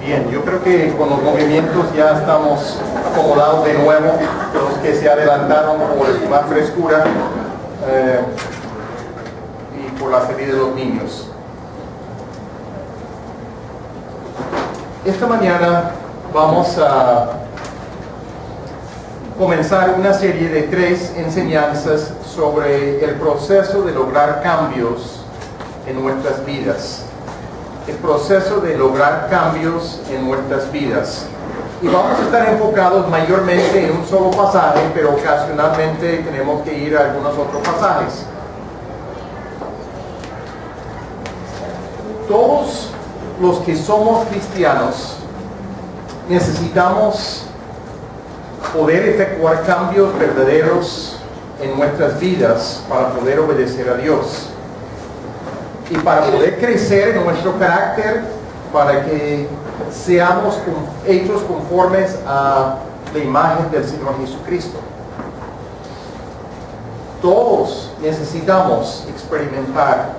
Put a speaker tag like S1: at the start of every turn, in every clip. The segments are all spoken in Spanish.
S1: Bien, yo creo que con los movimientos ya estamos acomodados de nuevo, los que se adelantaron por más frescura y por la salida de los niños. Esta mañana vamos a comenzar una serie de 3 enseñanzas sobre el proceso de lograr cambios en nuestras vidas. El proceso de lograr cambios en nuestras vidas. Y vamos a estar enfocados mayormente en un solo pasaje, pero ocasionalmente tenemos que ir a algunos otros pasajes. Todos los que somos cristianos necesitamos poder efectuar cambios verdaderos en nuestras vidas para poder obedecer a Dios. Y para poder crecer en nuestro carácter, para que seamos hechos conformes a la imagen del Señor Jesucristo. Todos necesitamos experimentar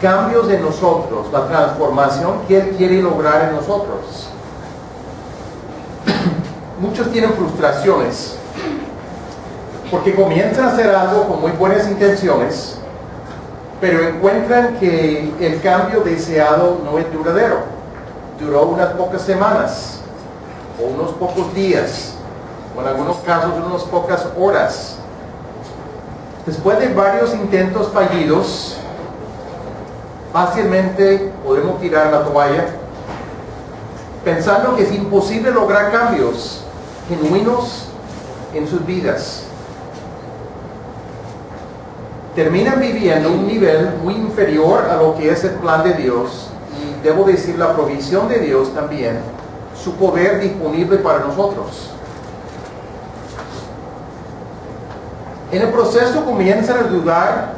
S1: cambios en nosotros, la transformación que Él quiere lograr en nosotros. Muchos tienen frustraciones porque comienzan a hacer algo con muy buenas intenciones, pero encuentran que el cambio deseado no es duradero. Duró unas pocas semanas, o unos pocos días, o en algunos casos unas pocas horas. Después de varios intentos fallidos, fácilmente podemos tirar la toalla, pensando que es imposible lograr cambios genuinos en sus vidas. Terminan viviendo un nivel muy inferior a lo que es el plan de Dios, y debo decir la provisión de Dios también, su poder disponible para nosotros. En el proceso comienzan a dudar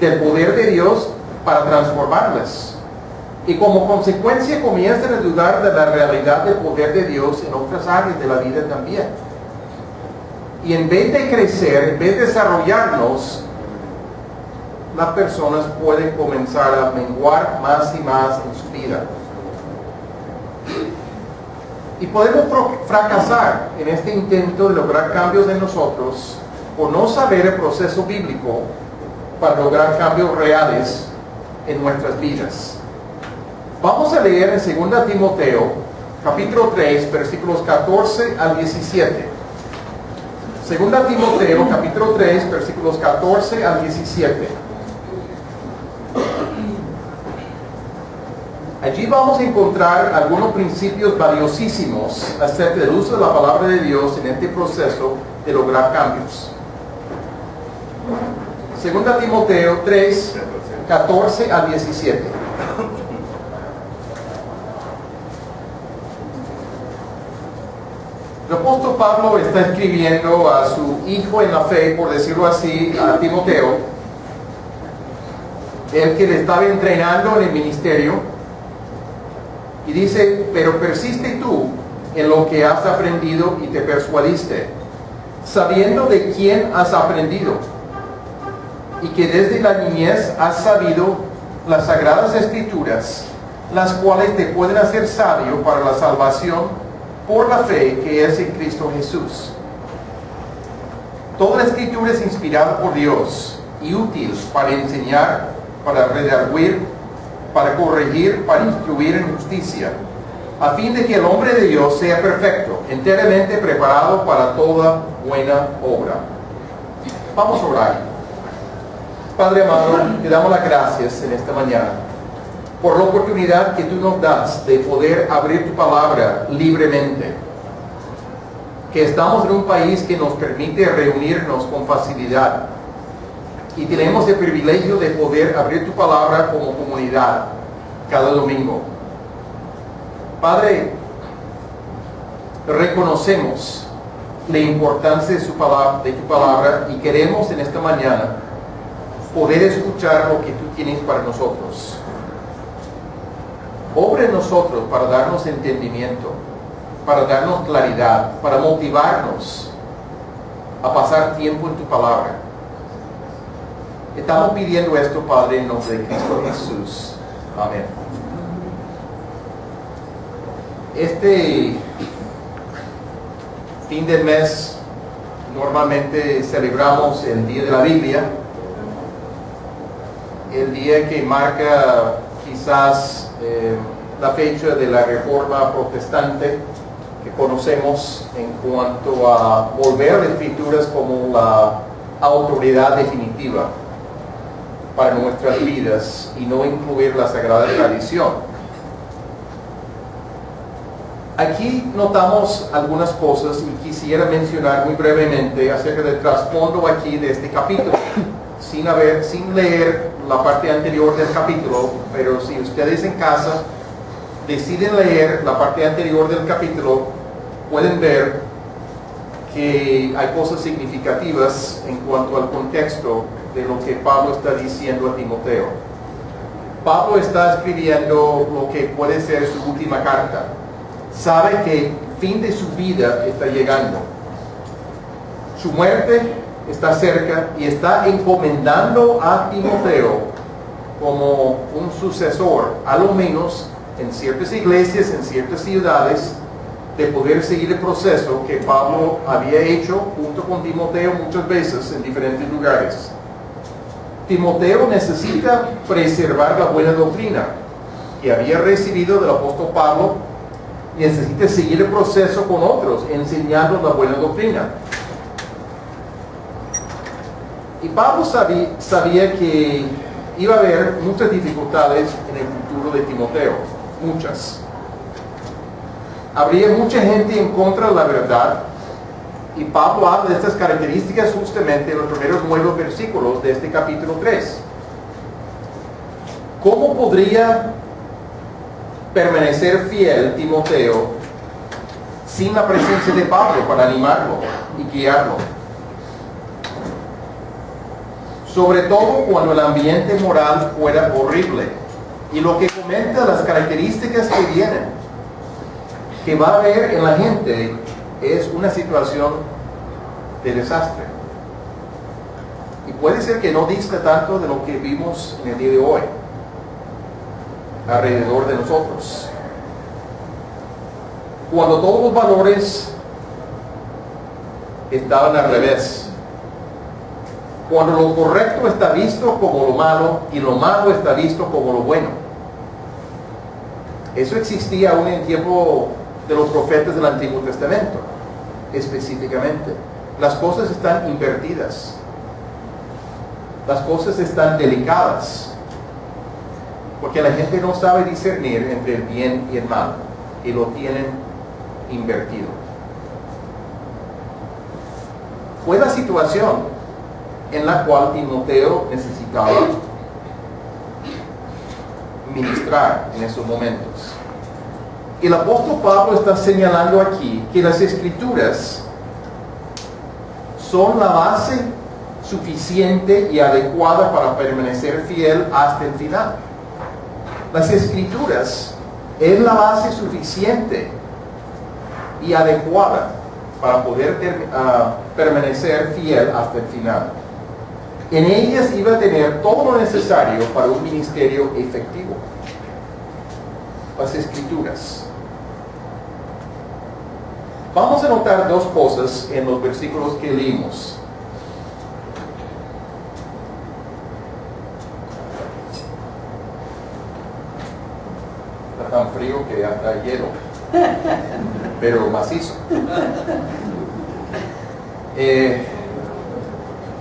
S1: del poder de Dios para transformarlas, y como consecuencia comienzan a dudar de la realidad del poder de Dios en otras áreas de la vida también. Y en vez de crecer, en vez de desarrollarnos, las personas pueden comenzar a menguar más y más en su vida. Y podemos fracasar en este intento de lograr cambios en nosotros por no saber el proceso bíblico para lograr cambios reales en nuestras vidas. Vamos a leer en 2 Timoteo, capítulo 3, versículos 14 al 17. 2 Timoteo, capítulo 3, versículos 14 al 17. Allí vamos a encontrar algunos principios valiosísimos acerca del uso de la palabra de Dios en este proceso de lograr cambios. 2 Timoteo 3, 14 al 17. El apóstol Pablo está escribiendo a su hijo en la fe, por decirlo así, a Timoteo, el que le estaba entrenando en el ministerio, y dice: pero persiste tú en lo que has aprendido y te persuadiste, sabiendo de quién has aprendido, y que desde la niñez has sabido las sagradas escrituras, las cuales te pueden hacer sabio para la salvación por la fe que es en Cristo Jesús. Toda la escritura es inspirada por Dios y útil para enseñar, para redarguir, para corregir, para instruir en justicia, a fin de que el hombre de Dios sea perfecto, enteramente preparado para toda buena obra. Vamos a orar. Padre amado, te damos las gracias en esta mañana por la oportunidad que tú nos das de poder abrir tu palabra libremente, que estamos en un país que nos permite reunirnos con facilidad, y tenemos el privilegio de poder abrir tu palabra como comunidad cada domingo. Padre, reconocemos la importancia de tu palabra, y queremos en esta mañana poder escuchar lo que tú tienes para nosotros. Obra en nosotros para darnos entendimiento, para darnos claridad, para motivarnos a pasar tiempo en tu palabra. Estamos pidiendo esto, Padre, en nombre de Cristo Jesús. Amén. Este fin del mes normalmente celebramos el Día de la Biblia, el día que marca quizás la fecha de la Reforma Protestante que conocemos en cuanto a volver a las Escrituras como la autoridad definitiva para nuestras vidas y no incluir la Sagrada Tradición. Aquí notamos algunas cosas y quisiera mencionar muy brevemente acerca del trasfondo aquí de este capítulo, sin leer la parte anterior del capítulo, pero si ustedes en casa deciden leer la parte anterior del capítulo, pueden ver que hay cosas significativas en cuanto al contexto de lo que Pablo está diciendo a Timoteo. Pablo está escribiendo lo que puede ser su última carta. Sabe que el fin de su vida está llegando. Su muerte está cerca y está encomendando a Timoteo como un sucesor, a lo menos en ciertas iglesias, en ciertas ciudades, de poder seguir el proceso que Pablo había hecho junto con Timoteo muchas veces en diferentes lugares. Timoteo necesita preservar la buena doctrina que había recibido del apóstol Pablo y necesita seguir el proceso con otros, enseñando la buena doctrina. Y Pablo sabía que iba a haber muchas dificultades en el futuro de Timoteo, muchas. Habría mucha gente en contra de la verdad, y Pablo habla de estas características justamente en los primeros 9 versículos de este capítulo 3. ¿Cómo podría permanecer fiel Timoteo sin la presencia de Pablo para animarlo y guiarlo? Sobre todo cuando el ambiente moral fuera horrible. Y lo que comenta las características que vienen, que va a haber en la gente, es una situación de desastre. Y puede ser que no dista tanto de lo que vimos en el día de hoy, alrededor de nosotros. Cuando todos los valores estaban al revés. Cuando lo correcto está visto como lo malo y lo malo está visto como lo bueno. Eso existía aún en el tiempo de los profetas del Antiguo Testamento, específicamente. Las cosas están invertidas. Las cosas están delicadas. Porque la gente no sabe discernir entre el bien y el mal. Y lo tienen invertido. Fue la situación en la cual Timoteo necesitaba ministrar en esos momentos. El apóstol Pablo está señalando aquí que las Escrituras son la base suficiente y adecuada para permanecer fiel hasta el final. Las Escrituras es la base suficiente y adecuada para poder permanecer fiel hasta el final. En ellas iba a tener todo lo necesario para un ministerio efectivo. Las Escrituras. Vamos a notar dos cosas en los versículos que leímos. Está tan frío que hasta hielo, pero macizo.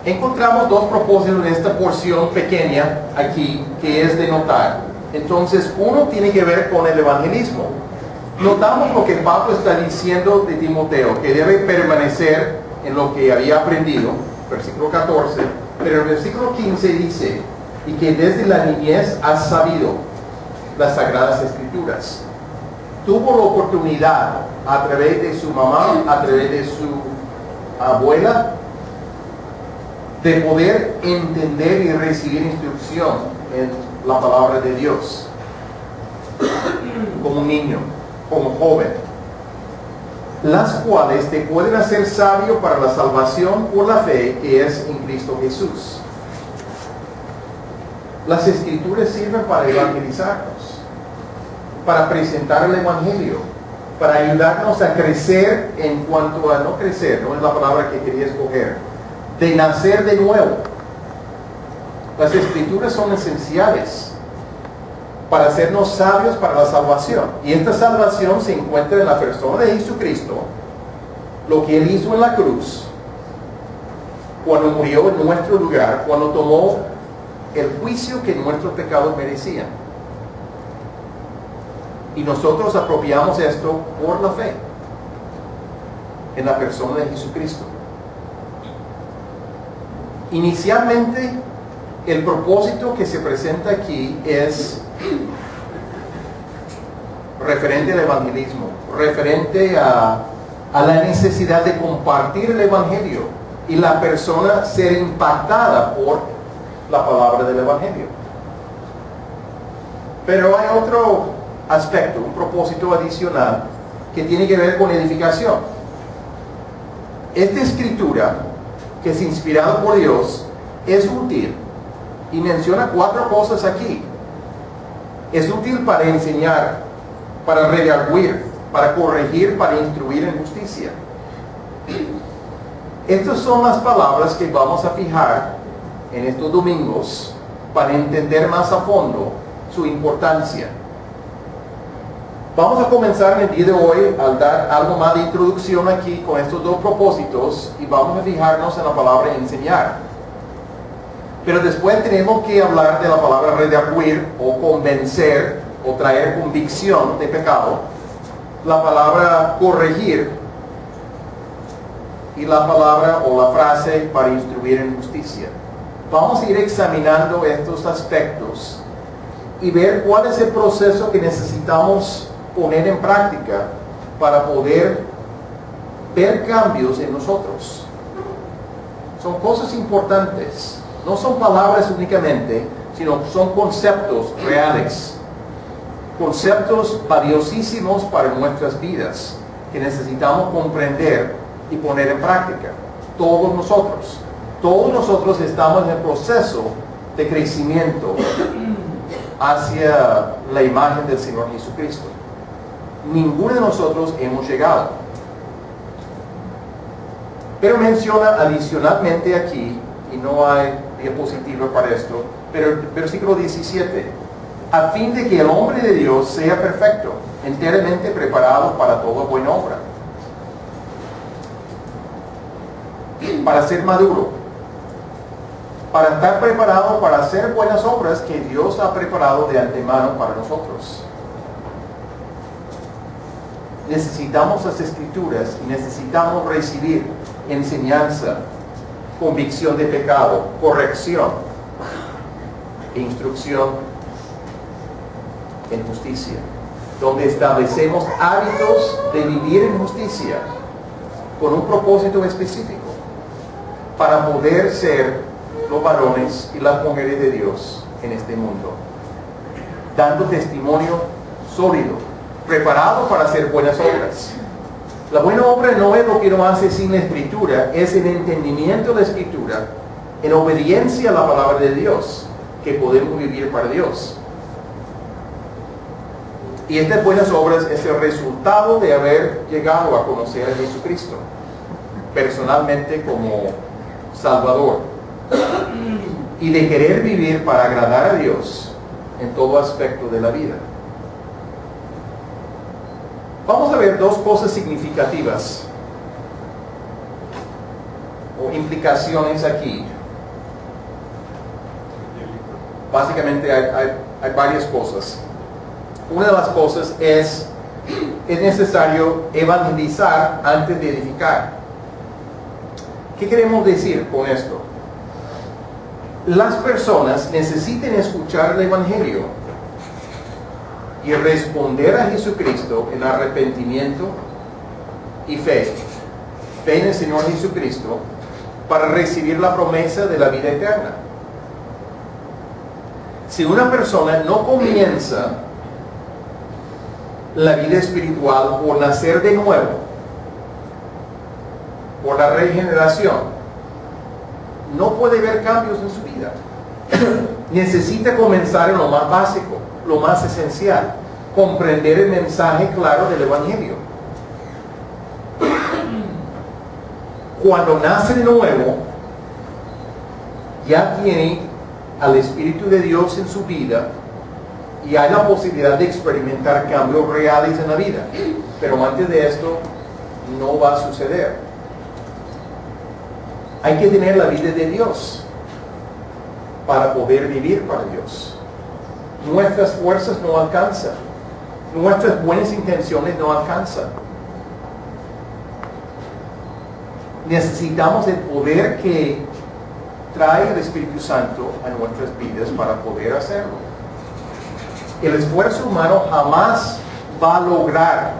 S1: Encontramos dos propósitos en esta porción pequeña aquí que es de notar. Entonces, uno tiene que ver con el evangelismo. Notamos lo que Pablo está diciendo de Timoteo, que debe permanecer en lo que había aprendido, versículo 14, pero el versículo 15 dice, y que desde la niñez has sabido las Sagradas Escrituras. Tuvo la oportunidad a través de su mamá, a través de su abuela, de poder entender y recibir instrucción en la palabra de Dios como niño, como joven, las cuales te pueden hacer sabio para la salvación por la fe que es en Cristo Jesús. Las Escrituras sirven para evangelizarnos, para presentar el Evangelio, para ayudarnos a crecer en cuanto a, no crecer, no es la palabra que quería escoger, de nacer de nuevo. Las Escrituras son esenciales para hacernos sabios para la salvación. Y esta salvación se encuentra en la persona de Jesucristo, lo que Él hizo en la cruz, cuando murió en nuestro lugar, cuando tomó el juicio que nuestros pecados merecían. Y nosotros apropiamos esto por la fe en la persona de Jesucristo. Inicialmente, el propósito que se presenta aquí es referente al evangelismo, referente a la necesidad de compartir el evangelio y la persona ser impactada por la palabra del evangelio. Pero hay otro aspecto, un propósito adicional que tiene que ver con edificación. Esta escritura, que es inspirada por Dios, es útil y menciona 4 cosas aquí. Es útil para enseñar, para redarguir, para corregir, para instruir en justicia. Estas son las palabras que vamos a fijar en estos domingos para entender más a fondo su importancia. Vamos a comenzar en el día de hoy al dar algo más de introducción aquí con estos 2 propósitos y vamos a fijarnos en la palabra enseñar. Pero después tenemos que hablar de la palabra redarguir o convencer o traer convicción de pecado, la palabra corregir y la palabra o la frase para instruir en justicia. Vamos a ir examinando estos aspectos y ver cuál es el proceso que necesitamos poner en práctica para poder ver cambios en nosotros. Son cosas importantes, no son palabras únicamente, sino son conceptos reales, conceptos valiosísimos para nuestras vidas que necesitamos comprender y poner en práctica. Todos nosotros estamos en el proceso de crecimiento hacia la imagen del Señor Jesucristo. Ninguno de nosotros hemos llegado. Pero menciona adicionalmente aquí, y no hay diapositiva para esto, pero el versículo 17, a fin de que el hombre de Dios sea perfecto, enteramente preparado para toda buena obra, para ser maduro, para estar preparado para hacer buenas obras que Dios ha preparado de antemano para nosotros. Necesitamos las Escrituras y necesitamos recibir enseñanza, convicción de pecado, corrección e instrucción en justicia, donde establecemos hábitos de vivir en justicia con un propósito específico para poder ser los varones y las mujeres de Dios en este mundo, dando testimonio sólido, preparado para hacer buenas obras. La buena obra no es lo que uno hace sin la Escritura, es el entendimiento de la Escritura, en obediencia a la palabra de Dios, que podemos vivir para Dios. Y estas buenas obras es el resultado de haber llegado a conocer a Jesucristo personalmente como Salvador y de querer vivir para agradar a Dios en todo aspecto de la vida. Vamos a ver 2 cosas significativas o implicaciones aquí. Básicamente hay varias cosas. Una de las cosas es necesario evangelizar antes de edificar. ¿Qué queremos decir con esto? Las personas necesitan escuchar el Evangelio y responder a Jesucristo en arrepentimiento y fe en el Señor Jesucristo para recibir la promesa de la vida eterna. Si una persona no comienza la vida espiritual por nacer de nuevo, por la regeneración, no puede ver cambios en su vida. Necesita comenzar en lo más básico, lo más esencial, comprender el mensaje claro del Evangelio. Cuando nace de nuevo, ya tiene al Espíritu de Dios en su vida y hay la posibilidad de experimentar cambios reales en la vida. Pero antes de esto no va a suceder. Hay que tener la vida de Dios para poder vivir para Dios. Nuestras fuerzas no alcanzan. Nuestras buenas intenciones no alcanzan. Necesitamos el poder que trae el Espíritu Santo a nuestras vidas para poder hacerlo. El esfuerzo humano jamás va a lograr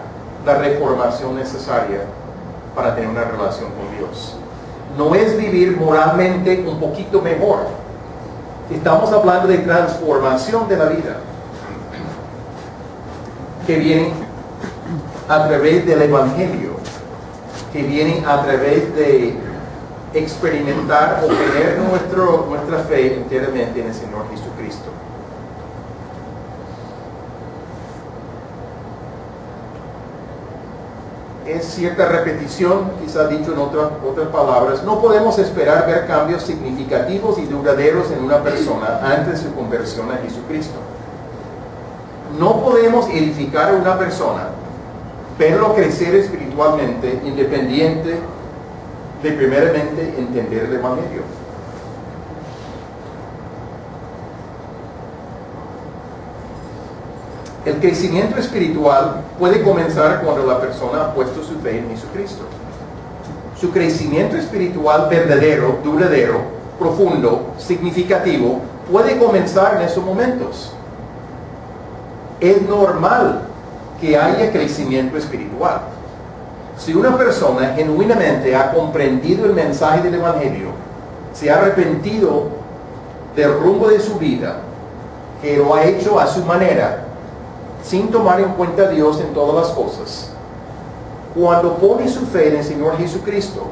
S1: la reformación necesaria para tener una relación con Dios. No es vivir moralmente un poquito mejor. Estamos hablando de transformación de la vida, que viene a través del Evangelio, que viene a través de experimentar o poner nuestra fe enteramente en el Señor Jesucristo. Es cierta repetición, quizás dicho en otras palabras, no podemos esperar ver cambios significativos y duraderos en una persona antes de su conversión a Jesucristo. No podemos edificar a una persona, verlo crecer espiritualmente, independiente de primeramente entender el Evangelio. El crecimiento espiritual puede comenzar cuando la persona ha puesto su fe en Jesucristo. Su crecimiento espiritual verdadero, duradero, profundo, significativo, puede comenzar en esos momentos. Es normal que haya crecimiento espiritual. Si una persona genuinamente ha comprendido el mensaje del Evangelio, se ha arrepentido del rumbo de su vida, que lo ha hecho a su manera, sin tomar en cuenta a Dios en todas las cosas, cuando pone su fe en el Señor Jesucristo,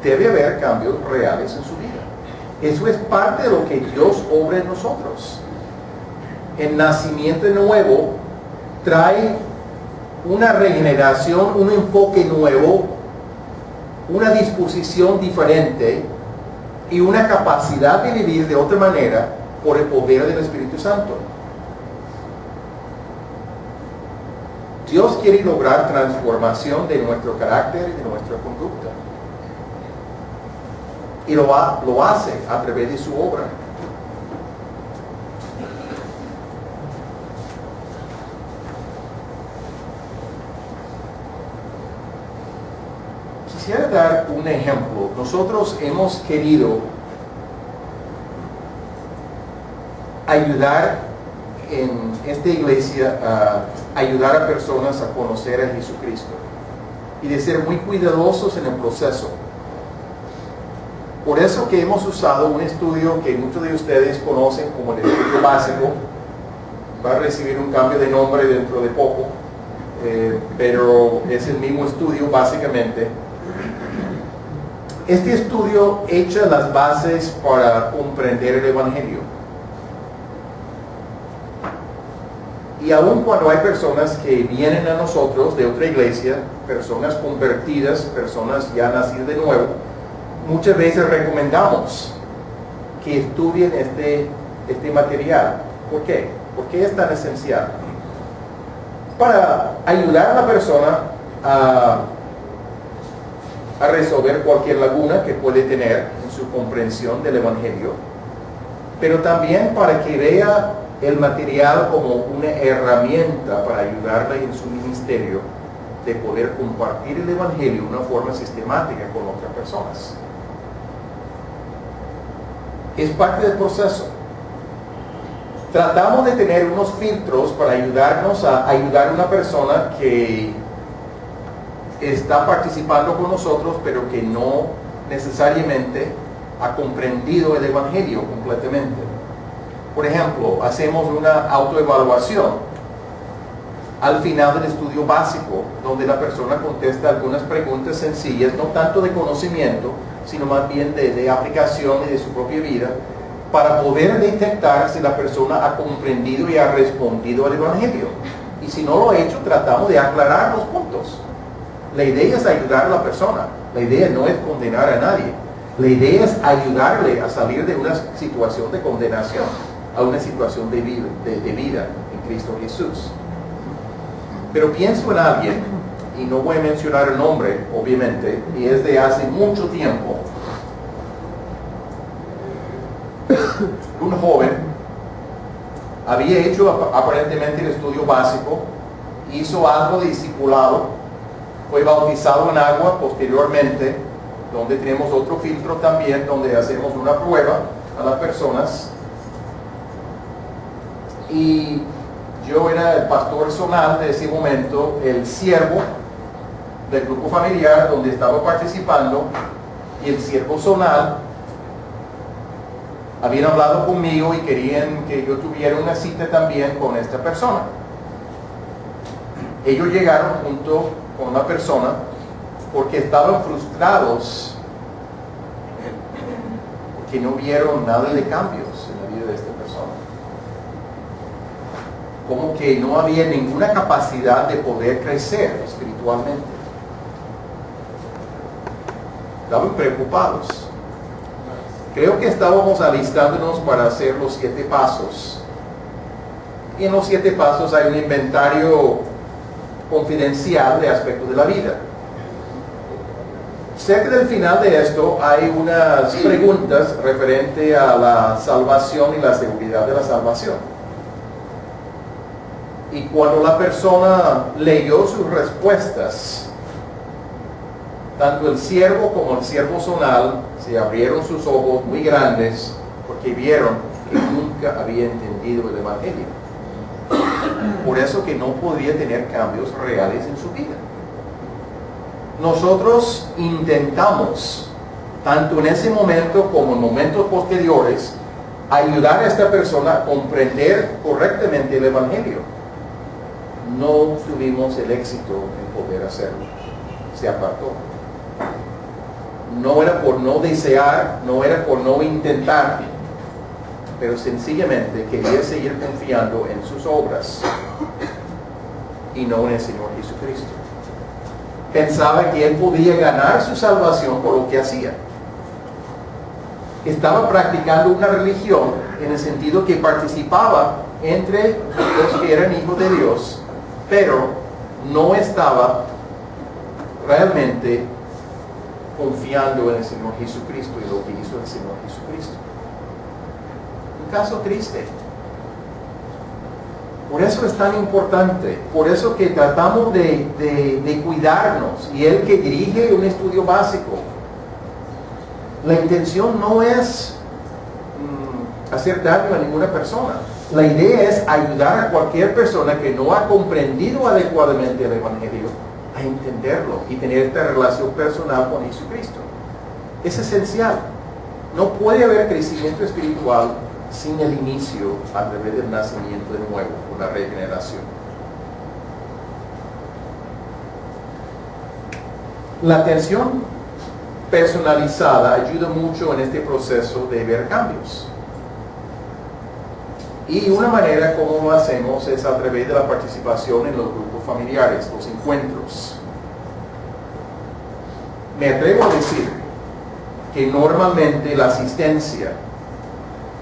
S1: debe haber cambios reales en su vida. Eso es parte de lo que Dios obra en nosotros. El nacimiento nuevo trae una regeneración, un enfoque nuevo, una disposición diferente y una capacidad de vivir de otra manera por el poder del Espíritu Santo. Dios quiere lograr transformación de nuestro carácter y de nuestra conducta. Y lo hace a través de su obra. Quisiera dar un ejemplo. Nosotros hemos querido ayudar en esta iglesia a ayudar a personas a conocer a Jesucristo y de ser muy cuidadosos en el proceso. Por eso que hemos usado un estudio que muchos de ustedes conocen como el estudio básico. Va a recibir un cambio de nombre dentro de poco, pero es el mismo estudio básicamente. Este estudio echa las bases para comprender el Evangelio. Y aun cuando hay personas que vienen a nosotros de otra iglesia, personas convertidas, personas ya nacidas de nuevo, muchas veces recomendamos que estudien este material. ¿Por qué? ¿Por qué es tan esencial? Para ayudar a la persona a resolver cualquier laguna que puede tener en su comprensión del Evangelio, pero también para que vea el material como una herramienta para ayudarle en su ministerio de poder compartir el Evangelio de una forma sistemática con otras personas. Es parte del proceso. Tratamos de tener unos filtros para ayudarnos a ayudar a una persona que está participando con nosotros, pero que no necesariamente ha comprendido el Evangelio completamente. Por ejemplo, hacemos una autoevaluación al final del estudio básico, donde la persona contesta algunas preguntas sencillas, no tanto de conocimiento, sino más bien de aplicación y de su propia vida, para poder detectar si la persona ha comprendido y ha respondido al Evangelio. Y si no lo ha hecho, tratamos de aclarar los puntos. La idea es ayudar a la persona. La idea no es condenar a nadie. La idea es ayudarle a salir de una situación de condenación a una situación de vida en Cristo Jesús. Pero pienso en alguien, y no voy a mencionar el nombre, obviamente, y es de hace mucho tiempo. Un joven había hecho aparentemente el estudio básico, hizo algo de discipulado, fue bautizado en agua posteriormente, donde tenemos otro filtro también, donde hacemos una prueba a las personas. Y yo era el pastor zonal de ese momento, el siervo del grupo familiar donde estaba participando, y el siervo zonal habían hablado conmigo y querían que yo tuviera una cita también con esta persona. Ellos llegaron junto con una persona porque estaban frustrados porque no vieron nada de cambios en la vida de esta persona. Como que no había ninguna capacidad de poder crecer espiritualmente. Estaban preocupados. Creo que estábamos alistándonos para hacer los 7 pasos. Y en los 7 pasos hay un inventario confidencial de aspectos de la vida. Cerca del final de esto hay unas preguntas referente a la salvación y la seguridad de la salvación. Y cuando la persona leyó sus respuestas, tanto el siervo como el siervo zonal se abrieron sus ojos muy grandes porque vieron que nunca había entendido el Evangelio. Por eso que no podía tener cambios reales en su vida. Nosotros intentamos, tanto en ese momento como en momentos posteriores, ayudar a esta persona a comprender correctamente el Evangelio. No tuvimos el éxito en poder hacerlo. Se apartó. No era por no desear, no era por no intentar, pero sencillamente quería seguir confiando en sus obras y no en el Señor Jesucristo. Pensaba que él podía ganar su salvación por lo que hacía. Estaba practicando una religión en el sentido que participaba entre los que eran hijos de Dios, pero no estaba realmente confiando en el Señor Jesucristo y lo que hizo el Señor Jesucristo. Un caso triste. Por eso es tan importante, por eso que tratamos de cuidarnos, y el que dirige un estudio básico, la intención no es hacer daño a ninguna persona. La idea es ayudar a cualquier persona que no ha comprendido adecuadamente el Evangelio a entenderlo y tener esta relación personal con Jesucristo. Es esencial. No puede haber crecimiento espiritual sin el inicio a través del nacimiento de nuevo, por la regeneración. La atención personalizada ayuda mucho en este proceso de ver cambios. Y una manera como lo hacemos es a través de la participación en los grupos familiares, los encuentros. Me atrevo a decir que normalmente la asistencia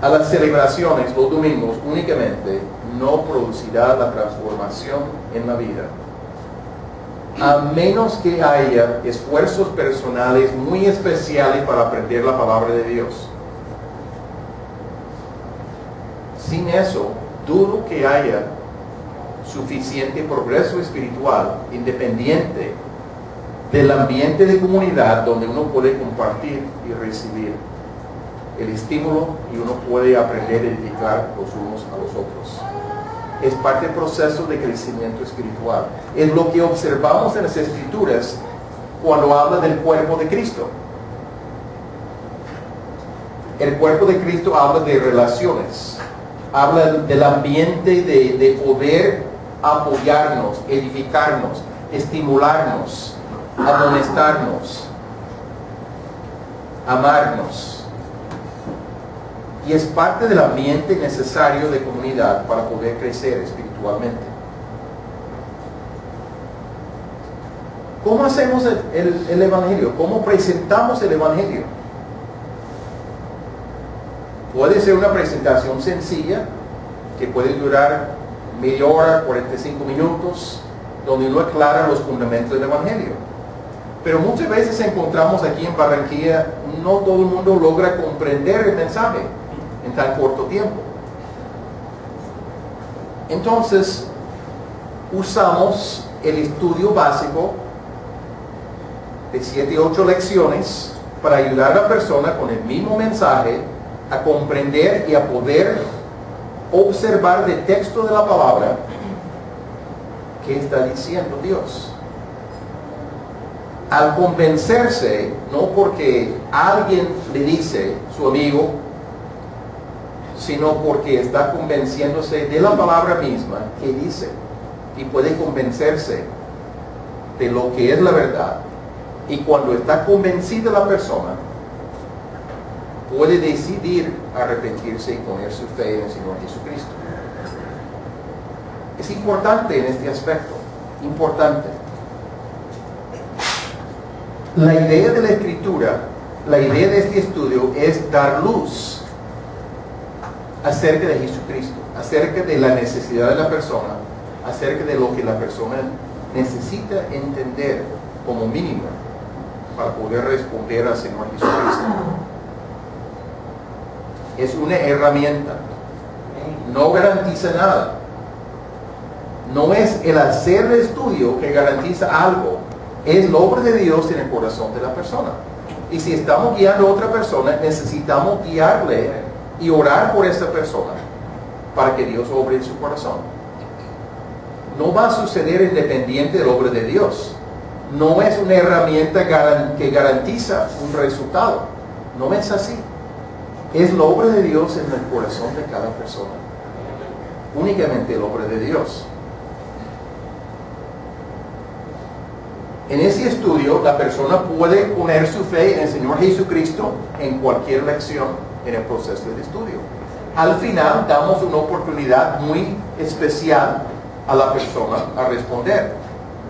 S1: a las celebraciones los domingos únicamente no producirá la transformación en la vida, a menos que haya esfuerzos personales muy especiales para aprender la palabra de Dios. Sin eso, dudo que haya suficiente progreso espiritual independiente del ambiente de comunidad donde uno puede compartir y recibir el estímulo y uno puede aprender a edificar los unos a los otros. Es parte del proceso de crecimiento espiritual. Es lo que observamos en las Escrituras cuando habla del cuerpo de Cristo. El cuerpo de Cristo habla de relaciones, habla del ambiente de poder apoyarnos, edificarnos, estimularnos, amonestarnos, amarnos. y es parte del ambiente necesario de comunidad para poder crecer espiritualmente. ¿Cómo hacemos el Evangelio? ¿Cómo presentamos el Evangelio? Puede ser una presentación sencilla, que puede durar media hora, 45 minutos, donde uno aclara los fundamentos del Evangelio. Pero muchas veces encontramos aquí en Barranquilla, no todo el mundo logra comprender el mensaje en tan corto tiempo. Entonces, usamos el estudio básico de 7 u 8 lecciones para ayudar a la persona con el mismo mensaje a comprender y a poder observar del texto de la palabra qué está diciendo Dios. Al convencerse, no porque alguien le dice, su amigo, sino porque está convenciéndose de la palabra misma que dice, y puede convencerse de lo que es la verdad. Y cuando está convencida la persona, puede decidir arrepentirse y poner su fe en el Señor Jesucristo. Es importante en este aspecto, importante. La idea de la Escritura, la idea de este estudio es dar luz acerca de Jesucristo, acerca de la necesidad de la persona, acerca de lo que la persona necesita entender como mínimo para poder responder al Señor Jesucristo. Es una herramienta, no garantiza nada. No es el hacer el estudio que garantiza algo, es la obra de Dios en el corazón de la persona. Y si estamos guiando a otra persona, necesitamos guiarle y orar por esta persona para que Dios obre en su corazón. No va a suceder independiente de la obra de Dios. No es una herramienta que garantiza un resultado. No es así. Es la obra de Dios en el corazón de cada persona. Únicamente la obra de Dios. En ese estudio, la persona puede poner su fe en el Señor Jesucristo en cualquier lección en el proceso del estudio. Al final, damos una oportunidad muy especial a la persona a responder.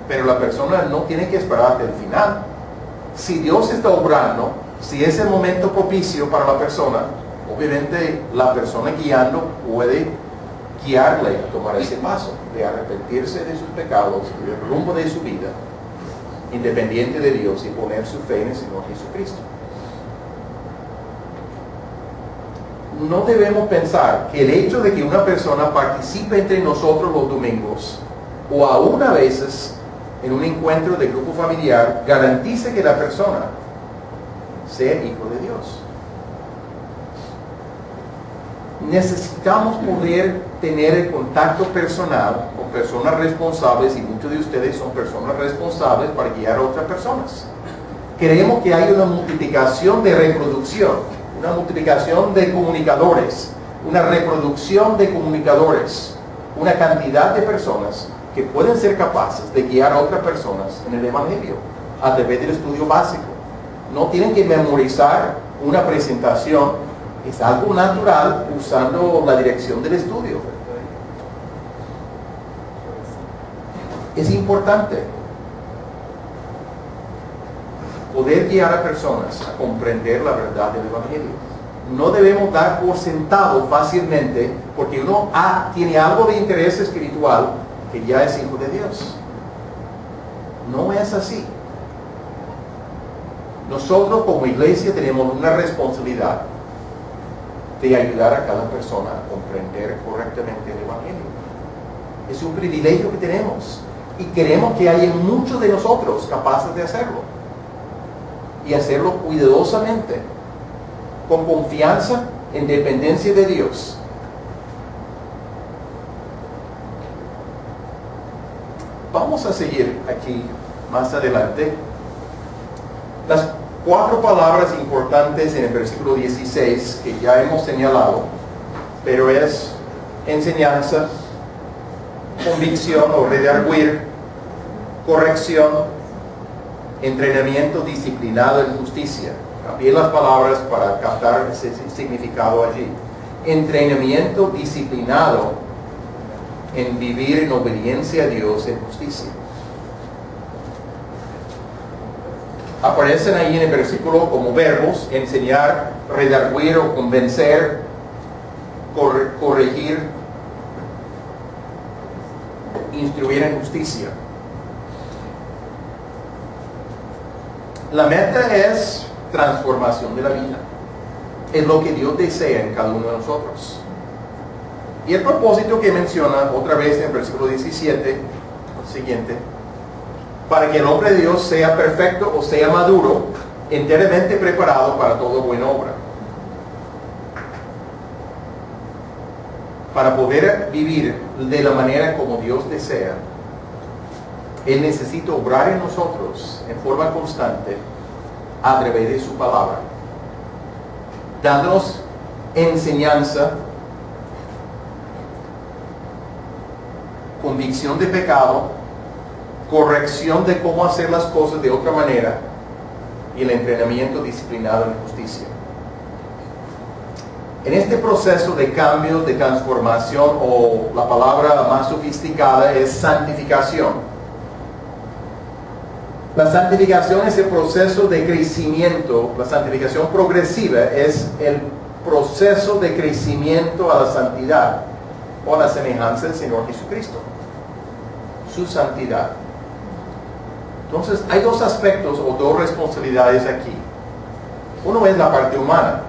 S1: Pero la persona no tiene que esperar hasta el final. Si Dios está obrando, si es el momento propicio para la persona, obviamente la persona guiando puede guiarle a tomar ese paso de arrepentirse de sus pecados y el rumbo de su vida, independiente de Dios, y poner su fe en el Señor Jesucristo. No debemos pensar que el hecho de que una persona participe entre nosotros los domingos, o aún a veces en un encuentro de grupo familiar, garantice que la persona sea hijo de Dios. Necesitamos poder tener el contacto personal con personas responsables, y muchos de ustedes son personas responsables para guiar a otras personas. Queremos que haya una multiplicación de reproducción, una multiplicación de comunicadores, una reproducción de comunicadores, una cantidad de personas que pueden ser capaces de guiar a otras personas en el Evangelio a través del estudio básico. No tienen que memorizar una presentación, es algo natural usando la dirección del estudio. Es importante poder guiar a personas a comprender la verdad del Evangelio. No debemos dar por sentado fácilmente porque uno tiene algo de interés espiritual que ya es hijo de Dios. No es así. Nosotros como iglesia tenemos una responsabilidad de ayudar a cada persona a comprender correctamente el Evangelio. Es un privilegio que tenemos y queremos que haya muchos de nosotros capaces de hacerlo y hacerlo cuidadosamente, con confianza en dependencia de Dios. Vamos a seguir aquí más adelante. Las 4 palabras importantes en el versículo 16 que ya hemos señalado, pero es enseñanza, convicción o redarguir, corrección, entrenamiento disciplinado en justicia. Cambié las palabras para captar ese significado allí. entrenamiento disciplinado en vivir en obediencia a Dios en justicia. Aparecen ahí en el versículo como verbos: enseñar, redarguir o convencer, corregir, instruir en justicia. La meta es transformación de la vida. Es lo que Dios desea en cada uno de nosotros. Y el propósito que menciona otra vez en el versículo 17, siguiente: para que el hombre de Dios sea perfecto o sea maduro, enteramente preparado para toda buena obra. Para poder vivir de la manera como Dios desea, Él necesita obrar en nosotros en forma constante a través de su palabra, dándonos enseñanza, convicción de pecado, corrección de cómo hacer las cosas de otra manera y el entrenamiento disciplinado en justicia. En este proceso de cambio, de transformación, o la palabra más sofisticada es santificación. La santificación es el proceso de crecimiento. La santificación progresiva es el proceso de crecimiento a la santidad o a la semejanza del Señor Jesucristo, su santidad. Entonces hay dos aspectos o dos responsabilidades aquí. Uno es la parte humana.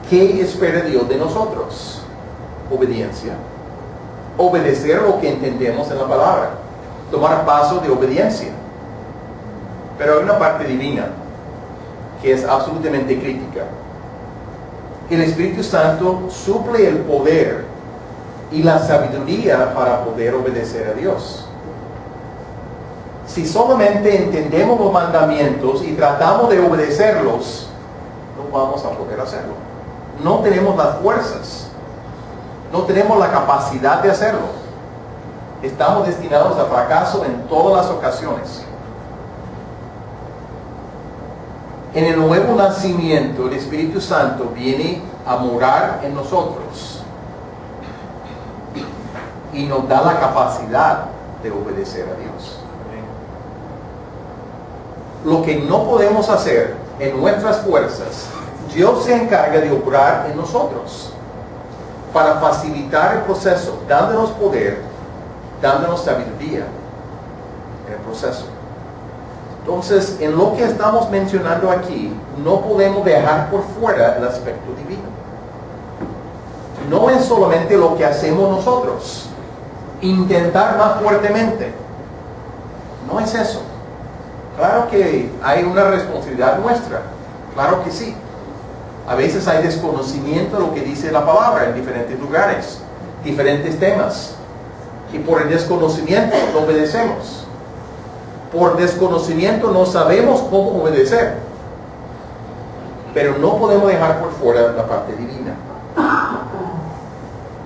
S1: ¿Qué espera Dios de nosotros? Obediencia. Obedecer lo que entendemos en la palabra. Tomar paso de obediencia. Pero hay una parte divina que es absolutamente crítica. El Espíritu Santo suple el poder y la sabiduría para poder obedecer a Dios. Si solamente entendemos los mandamientos y tratamos de obedecerlos, no vamos a poder hacerlo. No tenemos las fuerzas, no tenemos la capacidad de hacerlo. Estamos destinados a fracaso en todas las ocasiones. En el nuevo nacimiento, el Espíritu Santo viene a morar en nosotros y nos da la capacidad de obedecer a Dios. Lo que no podemos hacer en nuestras fuerzas, Dios se encarga de obrar en nosotros para facilitar el proceso, dándonos poder, dándonos sabiduría en el proceso. Entonces, en lo que estamos mencionando aquí, no podemos dejar por fuera el aspecto divino. No es solamente lo que hacemos nosotros, intentar más fuertemente. No es eso. Claro que hay una responsabilidad nuestra, claro que sí. A veces hay desconocimiento de lo que dice la palabra en diferentes lugares, diferentes temas. Y por el desconocimiento no obedecemos. Por desconocimiento no sabemos cómo obedecer. Pero no podemos dejar por fuera la parte divina,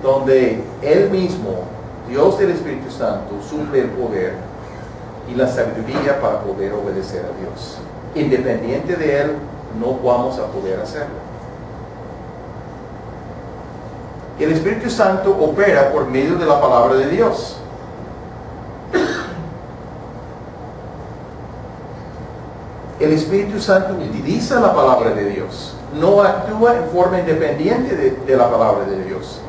S1: donde Él mismo, Dios del Espíritu Santo, suple el poder y la sabiduría para poder obedecer a Dios. Independiente de Él, no vamos a poder hacerlo. El Espíritu Santo opera por medio de la palabra de Dios. El Espíritu Santo utiliza la palabra de Dios, no actúa en forma independiente de la palabra de Dios.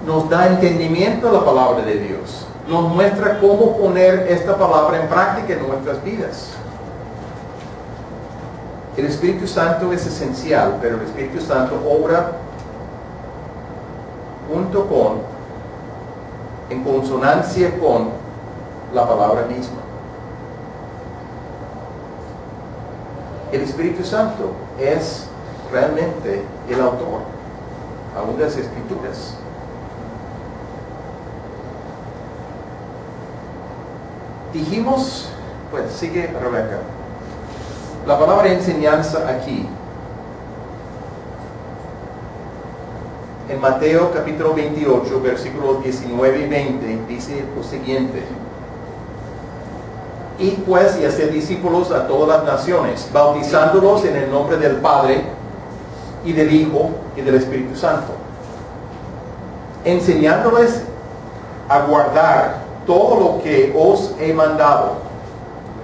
S1: Nos da entendimiento de la palabra de Dios, nos muestra cómo poner esta palabra en práctica en nuestras vidas. El Espíritu Santo es esencial, pero el Espíritu Santo obra junto con, en consonancia con la palabra misma. El Espíritu Santo es realmente el autor aún de las Escrituras. Dijimos, pues sigue Rebeca, la palabra enseñanza aquí en Mateo capítulo 28 versículos 19 y 20 dice lo siguiente: Id pues y haced discípulos a todas las naciones, bautizándolos en el nombre del Padre y del Hijo y del Espíritu Santo, enseñándoles a guardar todo lo que os he mandado.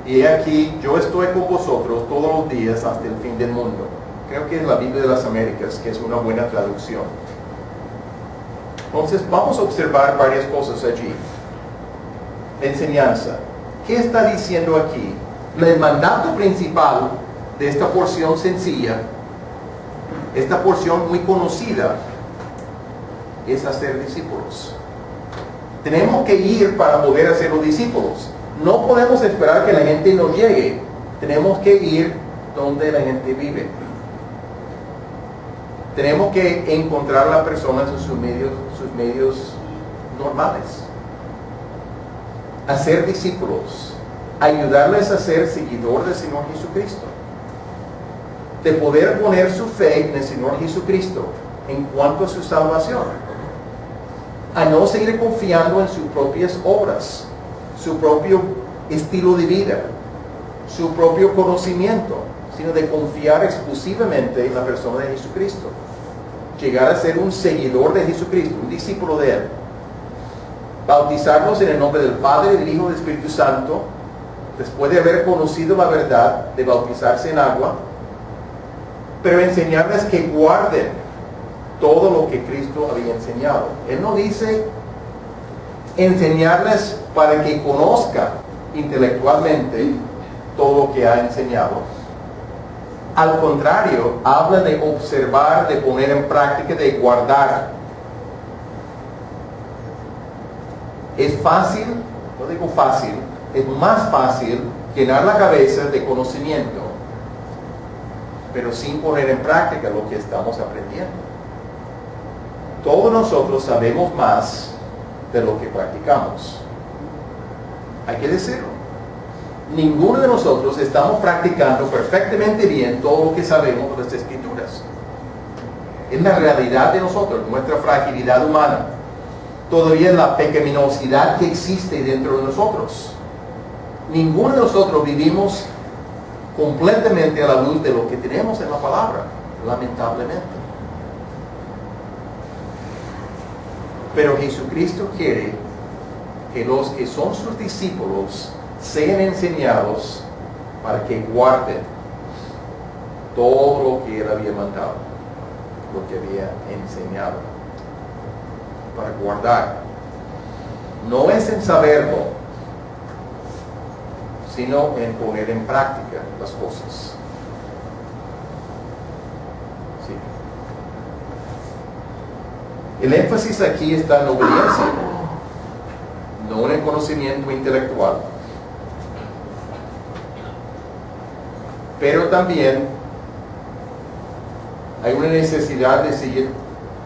S1: Y aquí, yo estoy con vosotros todos los días hasta el fin del mundo. Creo que es la Biblia de las Américas, que es una buena traducción. Entonces, vamos a observar varias cosas allí. Enseñanza. ¿Qué está diciendo aquí? El mandato principal de esta porción sencilla, esta porción muy conocida, es hacer discípulos. Tenemos que ir para poder hacer los discípulos. No podemos esperar que la gente nos llegue. Tenemos que ir donde la gente vive. Tenemos que encontrar a las personas en sus medios normales. Hacer discípulos. Ayudarles a ser seguidor del Señor Jesucristo. De poder poner su fe en el Señor Jesucristo en cuanto a su salvación. A no seguir confiando en sus propias obras, su propio estilo de vida, su propio conocimiento, sino de confiar exclusivamente en la persona de Jesucristo. Llegar a ser un seguidor de Jesucristo, un discípulo de Él. Bautizarnos en el nombre del Padre, del Hijo y del Espíritu Santo, después de haber conocido la verdad, de bautizarse en agua, pero enseñarles que guarden todo lo que Cristo había enseñado. Él no dice enseñarles para que conozcan intelectualmente todo lo que ha enseñado. Al contrario, habla de observar, de poner en práctica, de guardar. Es fácil, no digo fácil, es más fácil llenar la cabeza de conocimiento, pero sin poner en práctica lo que estamos aprendiendo. Todos nosotros sabemos más de lo que practicamos. Hay que decirlo. Ninguno de nosotros estamos practicando perfectamente bien todo lo que sabemos de las Escrituras. Es la realidad de nosotros, nuestra fragilidad humana. Todavía la pecaminosidad que existe dentro de nosotros. Ninguno de nosotros vivimos completamente a la luz de lo que tenemos en la palabra, lamentablemente. Pero Jesucristo quiere que los que son sus discípulos sean enseñados para que guarden todo lo que Él había mandado, lo que había enseñado, para guardar. No es en saberlo, sino en poner en práctica las cosas. Sí. El énfasis aquí está en la obediencia, no en el conocimiento intelectual. Pero también hay una necesidad de seguir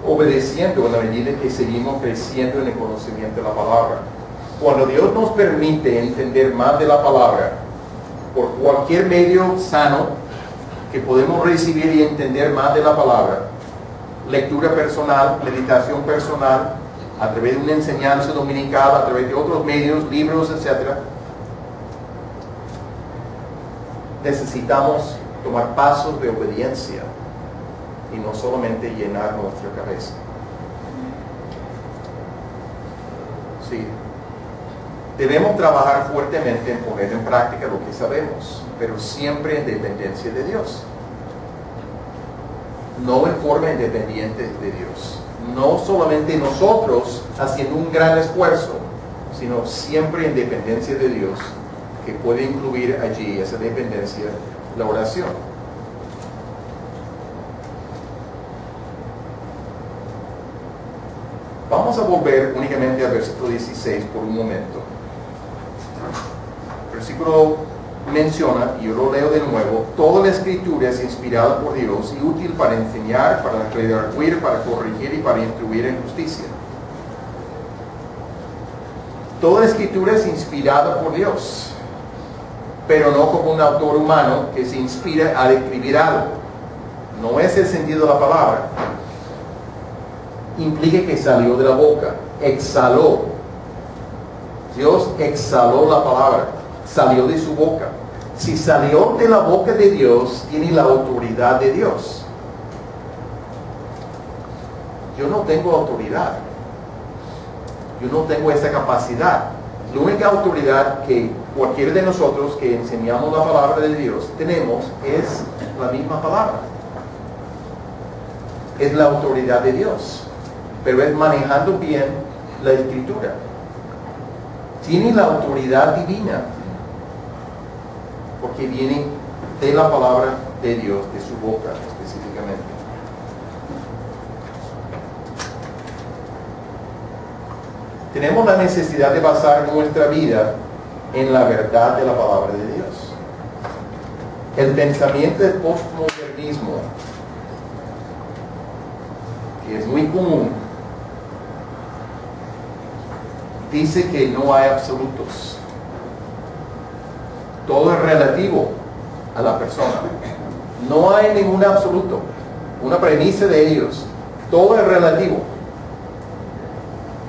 S1: obedeciendo en la medida que seguimos creciendo en el conocimiento de la palabra. Cuando Dios nos permite entender más de la palabra, por cualquier medio sano que podemos recibir y entender más de la palabra, lectura personal, meditación personal, a través de una enseñanza dominical, a través de otros medios, libros, etc., necesitamos tomar pasos de obediencia y no solamente llenar nuestra cabeza. Sí. Debemos trabajar fuertemente en poner en práctica lo que sabemos, pero siempre en dependencia de Dios. No en forma independiente de Dios. No solamente nosotros haciendo un gran esfuerzo, sino siempre en dependencia de Dios, que puede incluir allí esa dependencia, la oración. Vamos a volver únicamente al versículo 16 por un momento. El versículo menciona, y yo lo leo de nuevo: toda la Escritura es inspirada por Dios y útil para enseñar, para redarguir, para corregir y para instruir en justicia. Toda la Escritura es inspirada por Dios, pero no como un autor humano que se inspira a escribir algo. No es el sentido de la palabra. Implica que salió de la boca, exhaló. Dios exhaló la palabra, salió de su boca. Si salió de la boca de Dios, tiene la autoridad de Dios. yo no tengo autoridad. Yo no tengo esa capacidad. La única autoridad que cualquiera de nosotros que enseñamos la palabra de Dios tenemos es la misma palabra. Es la autoridad de Dios, pero es manejando bien la escritura. Tiene la autoridad divina, porque viene de la palabra de Dios, de su boca específicamente. Tenemos la necesidad de basar nuestra vida en la verdad de la palabra de Dios. El pensamiento del postmodernismo, que es muy común, dice que no hay absolutos. Todo es relativo a la persona. No hay ningún absoluto. Una premisa de ellos. Todo es relativo.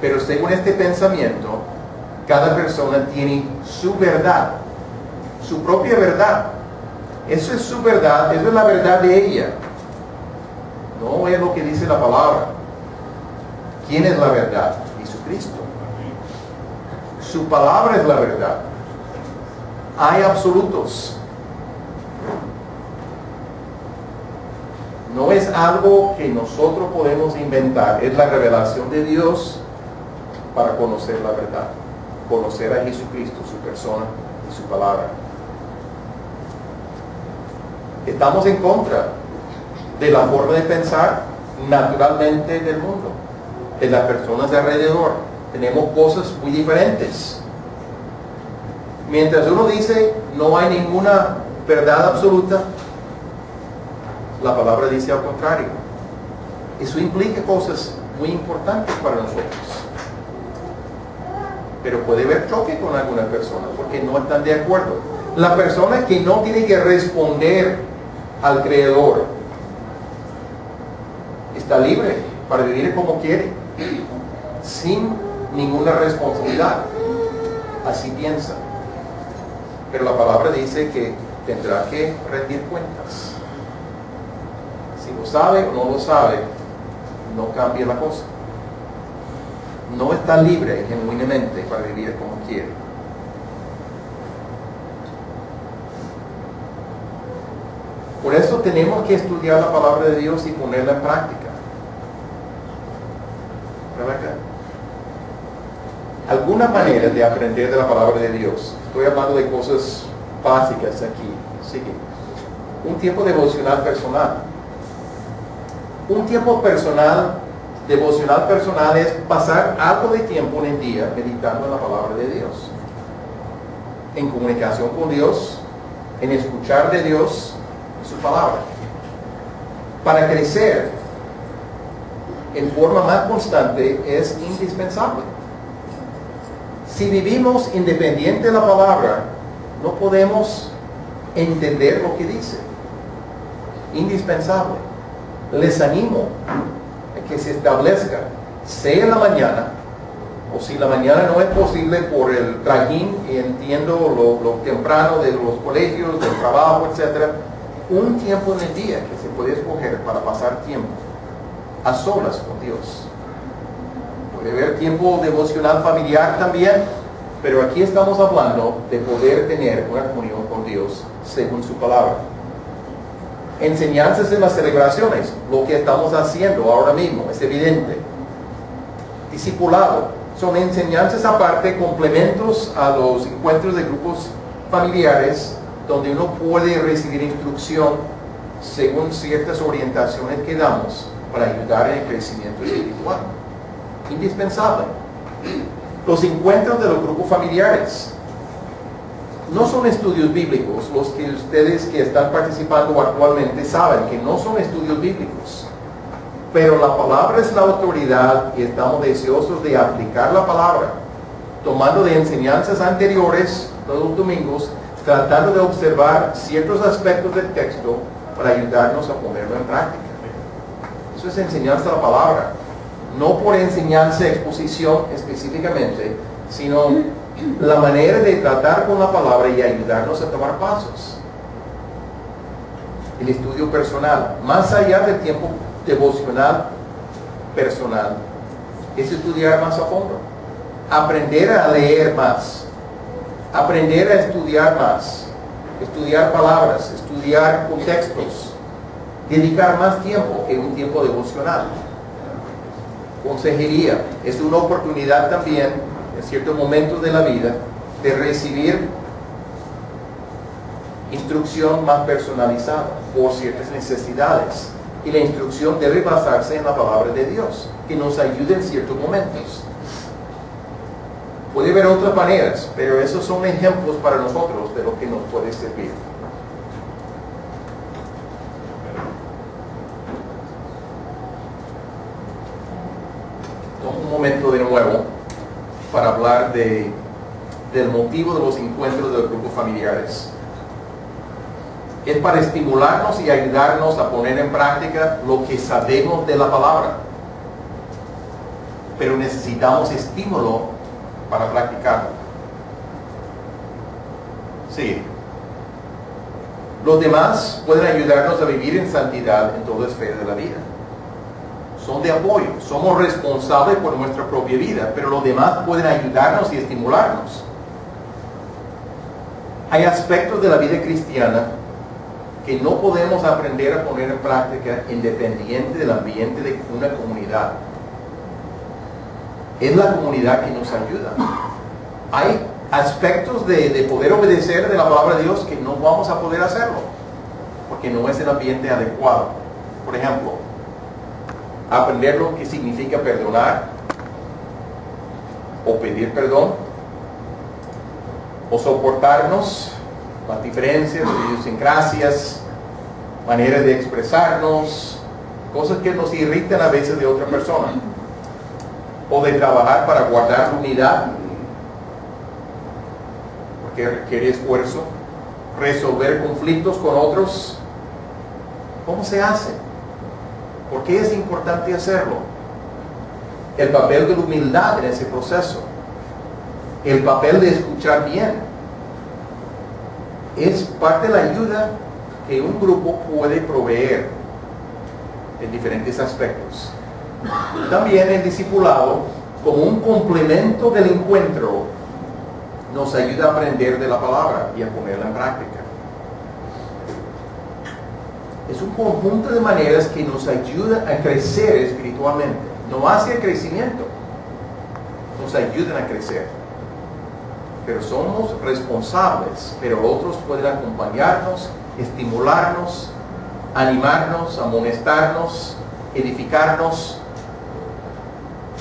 S1: Pero según este pensamiento, cada persona tiene su verdad, su propia verdad. Eso es su verdad, eso es la verdad de ella. No es lo que dice la palabra. ¿Quién es la verdad? Jesucristo. Su palabra es la verdad. Hay absolutos. No es algo que nosotros podemos inventar, es la revelación de Dios para conocer la verdad, conocer a Jesucristo, su persona y su palabra. Estamos en contra de la forma de pensar naturalmente del mundo, de las personas de alrededor. Tenemos cosas muy diferentes. Mientras uno dice no hay ninguna verdad absoluta, la palabra dice al contrario. Eso implica cosas muy importantes para nosotros. Pero puede haber choque con algunas personas porque no están de acuerdo. La persona que no tiene que responder al Creador está libre para vivir como quiere, sin ninguna responsabilidad. Así piensa. Pero la palabra dice que tendrá que rendir cuentas. Si lo sabe o no lo sabe, no cambia la cosa. No está libre genuinamente para vivir como quiere. Por eso tenemos que estudiar la palabra de Dios y ponerla en práctica. ¿Verdad? Alguna manera de aprender de la palabra de Dios. Estoy hablando de cosas básicas aquí. Sigue. Un tiempo devocional personal. Un tiempo devocional personal es pasar algo de tiempo en el día meditando en la palabra de Dios, en comunicación con Dios, en escuchar de Dios y su palabra. Para crecer en forma más constante es indispensable. Si vivimos independiente de la palabra, no podemos entender lo que dice. Indispensable. Les animo a que se establezca, sea en la mañana, o si la mañana no es posible por el trajín, y entiendo lo temprano de los colegios, del trabajo, etc., un tiempo en el día que se puede escoger para pasar tiempo a solas con Dios. Puede haber tiempo devocional familiar también, pero aquí estamos hablando de poder tener una comunión con Dios según su palabra. Enseñanzas en las celebraciones, lo que estamos haciendo ahora mismo, es evidente. Discipulado, son enseñanzas aparte, complementos a los encuentros de grupos familiares, donde uno puede recibir instrucción según ciertas orientaciones que damos para ayudar en el crecimiento espiritual. Indispensable. Los encuentros de los grupos familiares no son estudios bíblicos. Los que ustedes que están participando actualmente saben que no son estudios bíblicos, pero la palabra es la autoridad y estamos deseosos de aplicar la palabra, tomando de enseñanzas anteriores todos los domingos, tratando de observar ciertos aspectos del texto para ayudarnos a ponerlo en práctica. Eso es enseñanza de la palabra, no por enseñanza, exposición específicamente, sino la manera de tratar con la palabra y ayudarnos a tomar pasos. El estudio personal, más allá del tiempo devocional personal es estudiar más a fondo, aprender a leer más, aprender a estudiar más, estudiar palabras, estudiar contextos, dedicar más tiempo que un tiempo devocional. Consejería es una oportunidad también en ciertos momentos de la vida de recibir instrucción más personalizada por ciertas necesidades, y la instrucción debe basarse en la palabra de Dios que nos ayude en ciertos momentos. Puede haber otras maneras, pero esos son ejemplos para nosotros de lo que nos puede servir. Tomo un momento de nuevo para hablar del motivo de los encuentros de los grupos familiares. Es para estimularnos y ayudarnos a poner en práctica lo que sabemos de la palabra. Pero necesitamos estímulo para practicarlo. Sí. Los demás pueden ayudarnos a vivir en santidad en toda esfera de la vida. Son de apoyo. Somos responsables por nuestra propia vida, pero los demás pueden ayudarnos y estimularnos. Hay aspectos de la vida cristiana que no podemos aprender a poner en práctica independiente del ambiente de una comunidad. Es la comunidad que nos ayuda. Hay aspectos de poder obedecer de la palabra de Dios que no vamos a poder hacerlo, porque no es el ambiente adecuado. Por ejemplo, aprender lo que significa perdonar, o pedir perdón, o soportarnos, las diferencias, idiosincrasias, maneras de expresarnos, cosas que nos irritan a veces de otra persona, o de trabajar para guardar la unidad, porque requiere esfuerzo, resolver conflictos con otros. ¿Cómo se hace? ¿Por qué es importante hacerlo? El papel de la humildad en ese proceso, el papel de escuchar bien, es parte de la ayuda que un grupo puede proveer en diferentes aspectos. También el discipulado, como un complemento del encuentro, nos ayuda a aprender de la palabra y a ponerla en práctica. Es un conjunto de maneras que nos ayuda a crecer espiritualmente, no hacia crecimiento, nos ayudan a crecer. Pero somos responsables, pero otros pueden acompañarnos, estimularnos, animarnos, amonestarnos, edificarnos,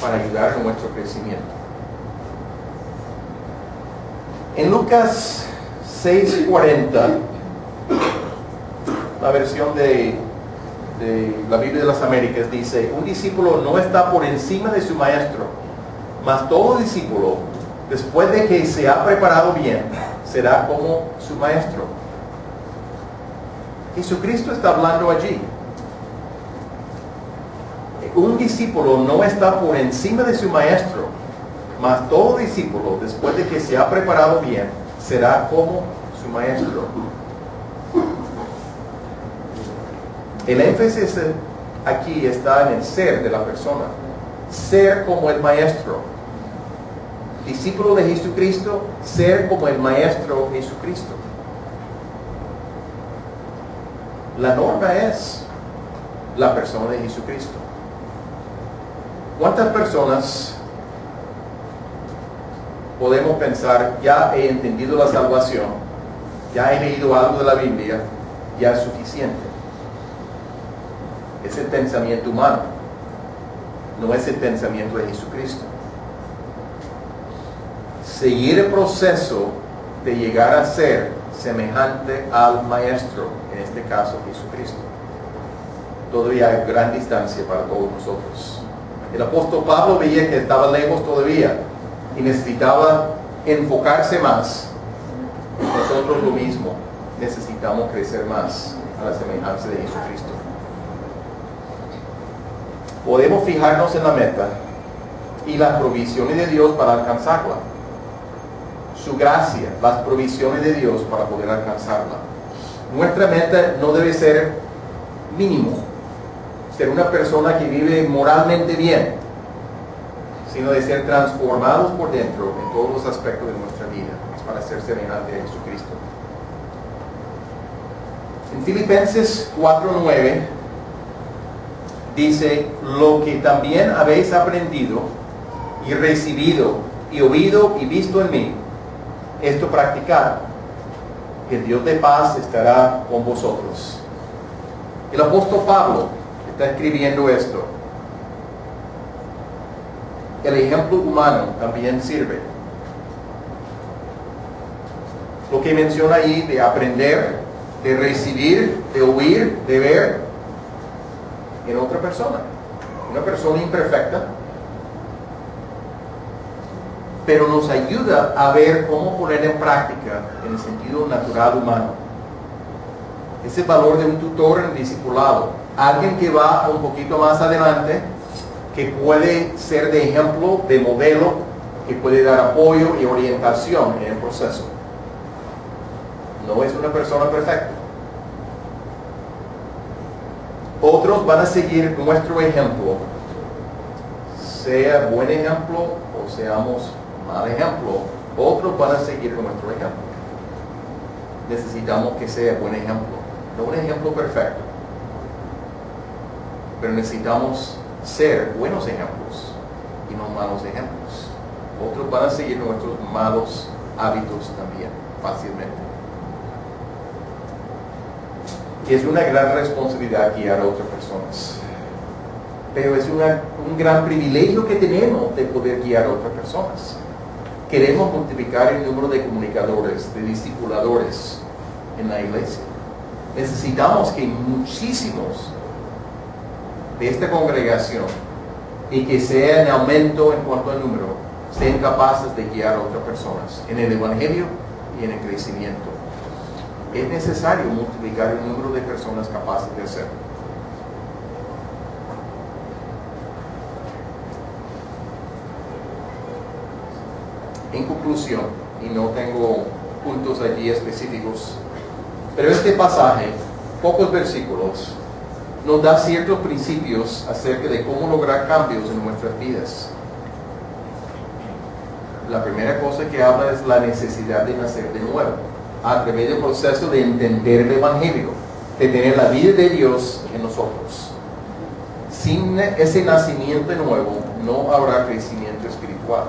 S1: para ayudar en nuestro crecimiento. En Lucas 6:40, la versión de la Biblia de las Américas dice: un discípulo no está por encima de su maestro, mas todo discípulo, después de que se ha preparado bien, será como su maestro. Jesucristo está hablando allí. Un discípulo no está por encima de su maestro, mas todo discípulo, después de que se ha preparado bien, será como su maestro. El énfasis aquí está en el ser de la persona. Ser como el maestro. Discípulo de Jesucristo, ser como el maestro Jesucristo. La norma es la persona de Jesucristo. ¿Cuántas personas podemos pensar, ya he entendido la salvación, ya he leído algo de la Biblia, ya es suficiente? Es el pensamiento humano, no es el pensamiento de Jesucristo. Seguir el proceso de llegar a ser semejante al Maestro, en este caso Jesucristo. Todavía hay gran distancia para todos nosotros. El apóstol Pablo veía que estaba lejos todavía y necesitaba enfocarse más. Nosotros lo mismo, necesitamos crecer más a la semejanza de Jesucristo. Podemos fijarnos en la meta y las provisiones de Dios para alcanzarla. Su gracia, las provisiones de Dios para poder alcanzarla. Nuestra meta no debe ser mínimo, ser una persona que vive moralmente bien, sino de ser transformados por dentro en todos los aspectos de nuestra vida, para ser semejante a Jesucristo. En Filipenses 4:9 dice: lo que también habéis aprendido y recibido y oído y visto en mí, esto practicad, que el Dios de paz estará con vosotros. El apóstol Pablo está escribiendo esto. El ejemplo humano también sirve. Lo que menciona ahí de aprender, de recibir, de oír, de ver en otra persona. Una persona imperfecta, pero nos ayuda a ver cómo poner en práctica en el sentido natural humano. Ese valor de un tutor en el discipulado, alguien que va un poquito más adelante, que puede ser de ejemplo, de modelo, que puede dar apoyo y orientación en el proceso. No es una persona perfecta. Otros van a seguir nuestro ejemplo, sea buen ejemplo o seamos mal ejemplo. Otros van a seguir nuestro ejemplo. Necesitamos que sea buen ejemplo, no un ejemplo perfecto, pero necesitamos ser buenos ejemplos y no malos ejemplos. Otros van a seguir nuestros malos hábitos también fácilmente. Es una gran responsabilidad guiar a otras personas, pero es un gran privilegio que tenemos de poder guiar a otras personas. Queremos multiplicar el número de comunicadores, de discipuladores en la iglesia. Necesitamos que muchísimos de esta congregación, y que sea en aumento en cuanto al número, sean capaces de guiar a otras personas en el Evangelio y en el crecimiento. Es necesario multiplicar el número de personas capaces de hacerlo. En conclusión, y no tengo puntos allí específicos, pero este pasaje, pocos versículos, nos da ciertos principios acerca de cómo lograr cambios en nuestras vidas. La primera cosa que habla es la necesidad de nacer de nuevo, a través del proceso de entender el Evangelio, de tener la vida de Dios en nosotros. Sin ese nacimiento de nuevo, no habrá crecimiento espiritual.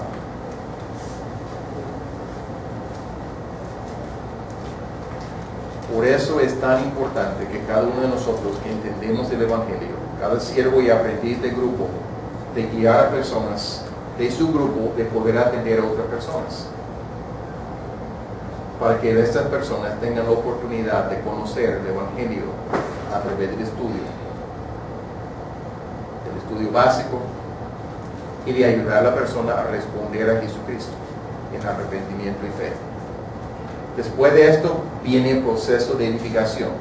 S1: Por eso es tan importante que cada uno de nosotros que entendemos el Evangelio, cada siervo y aprendiz de grupo, de guiar a personas de su grupo, de poder atender a otras personas, para que estas personas tengan la oportunidad de conocer el Evangelio a través del estudio básico, y de ayudar a la persona a responder a Jesucristo en arrepentimiento y fe. Después de esto viene el proceso de edificación,